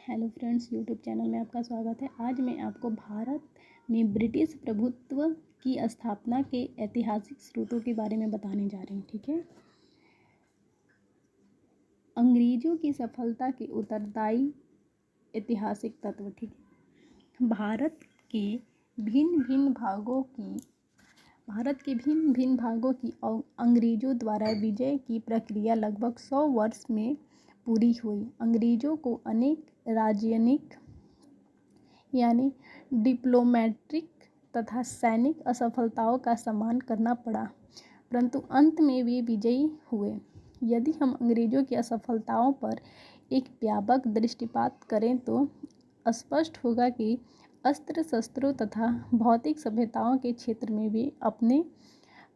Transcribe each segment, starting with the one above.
Hello friends, YouTube channel में आपका स्वागत है। आज मैं आपको भारत में ब्रिटिश प्रभुत्व की स्थापना के ऐतिहासिक स्रोतों के बारे में बताने जा रही हूँ। ठीक है। अंग्रेजों की सफलता के उत्तरदायी ऐतिहासिक तत्व। ठीक है। भारत के भिन्न भिन्न भागों की अंग्रेजों द्वारा विजय की प्रक्रिया लगभग 100 वर्ष में पूरी हुई। अंग्रेजों को अनेक राजनीतिक यानी डिप्लोमेटिक तथा सैनिक असफलताओं का सामना करना पड़ा, परंतु अंत में वे विजयी हुए। यदि हम अंग्रेजों की असफलताओं पर एक व्यापक दृष्टिपात करें तो स्पष्ट होगा कि अस्त्र शस्त्रों तथा भौतिक सभ्यताओं के क्षेत्र में वे अपने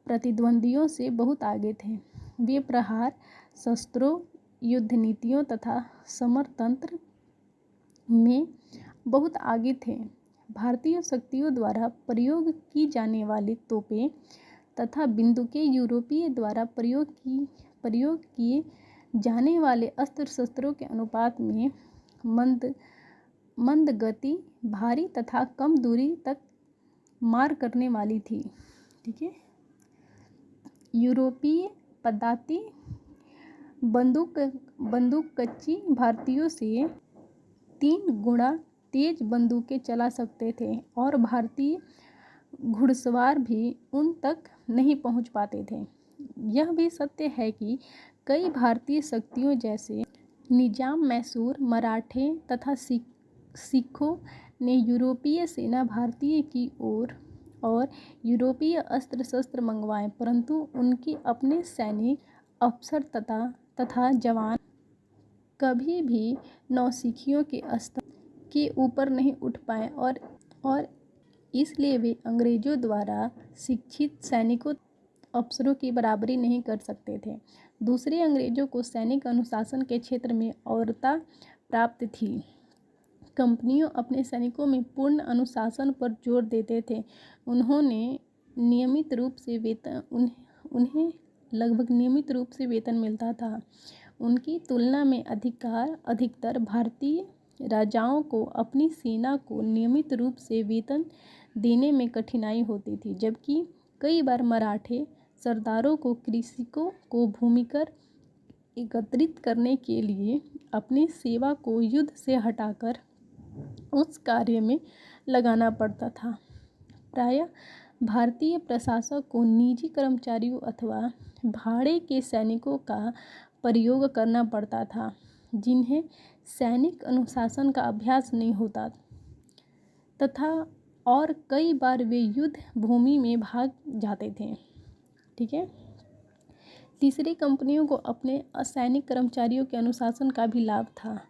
प्रतिद्वंदियों से बहुत आगे थे। वे प्रहार शस्त्रों, युद्ध नीतियों तथा समरतंत्र में बहुत आगे थे। भारतीय शक्तियों द्वारा प्रयोग की जाने वाली तोपें तथा बंदूकें यूरोपीय द्वारा प्रयोग किए जाने वाले अस्त्र शस्त्रों के अनुपात में मंद गति, भारी तथा कम दूरी तक मार करने वाली थी। ठीक है। यूरोपीय पदाती बंदूक कच्ची भारतीयों से 3 गुना तेज बंदूकें चला सकते थे और भारतीय घुड़सवार भी उन तक नहीं पहुंच पाते थे। यह भी सत्य है कि कई भारतीय शक्तियों जैसे निजाम, मैसूर, मराठे तथा सिखों ने यूरोपीय सेना भारतीय की ओर और यूरोपीय अस्त्र शस्त्र मंगवाए, परंतु उनके अपने सैनिक अफसर तथा जवान कभी भी नौसिखियों के स्तर के ऊपर नहीं उठ पाए और इसलिए वे अंग्रेजों द्वारा शिक्षित सैनिकों अफसरों की बराबरी नहीं कर सकते थे। दूसरे, अंग्रेजों को सैनिक अनुशासन के क्षेत्र में अमरता प्राप्त थी। कंपनियों अपने सैनिकों में पूर्ण अनुशासन पर जोर देते थे। उन्हें लगभग नियमित रूप से वेतन मिलता था। उनकी तुलना में अधिकतर भारतीय राजाओं को अपनी सेना को नियमित रूप से वेतन देने में कठिनाई होती थी, जबकि कई बार मराठे सरदारों को कृषकों को भूमि कर एकत्रित करने के लिए अपनी सेवा को युद्ध से हटाकर उस कार्य में लगाना पड़ता था। प्रायः भारतीय प्रशासक को निजी कर्मचारियों अथवा भाड़े के सैनिकों का प्रयोग करना पड़ता था, जिन्हें सैनिक अनुशासन का अभ्यास नहीं होता तथा और कई बार वे युद्ध भूमि में भाग जाते थे। ठीक है। तीसरी, कंपनियों को अपने असैनिक कर्मचारियों के अनुशासन का भी लाभ था,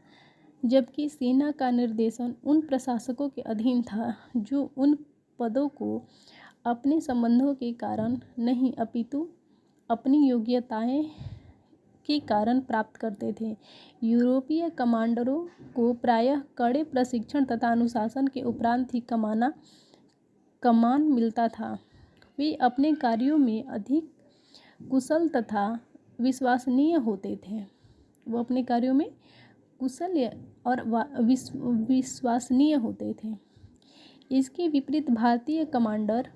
जबकि सेना का निर्देशन उन प्रशासकों के अधीन था जो उन पदों को अपने संबंधों के कारण नहीं अपितु अपनी योग्यताएं के कारण प्राप्त करते थे। यूरोपीय कमांडरों को प्रायः कड़े प्रशिक्षण तथा अनुशासन के उपरांत ही कमान मिलता था। वे अपने कार्यों में अधिक कुशल तथा विश्वसनीय होते थे। विश्वसनीय होते थे। इसके विपरीत भारतीय कमांडर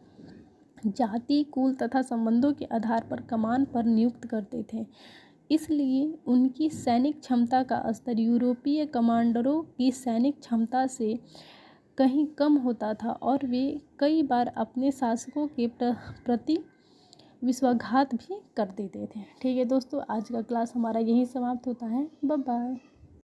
जाति, कुल तथा संबंधों के आधार पर कमान पर नियुक्त करते थे। इसलिए उनकी सैनिक क्षमता का स्तर यूरोपीय कमांडरों की सैनिक क्षमता से कहीं कम होता था और वे कई बार अपने शासकों के प्रति विश्वासघात भी कर देते थे। ठीक है दोस्तों, आज का क्लास हमारा यही समाप्त होता है। Bye bye.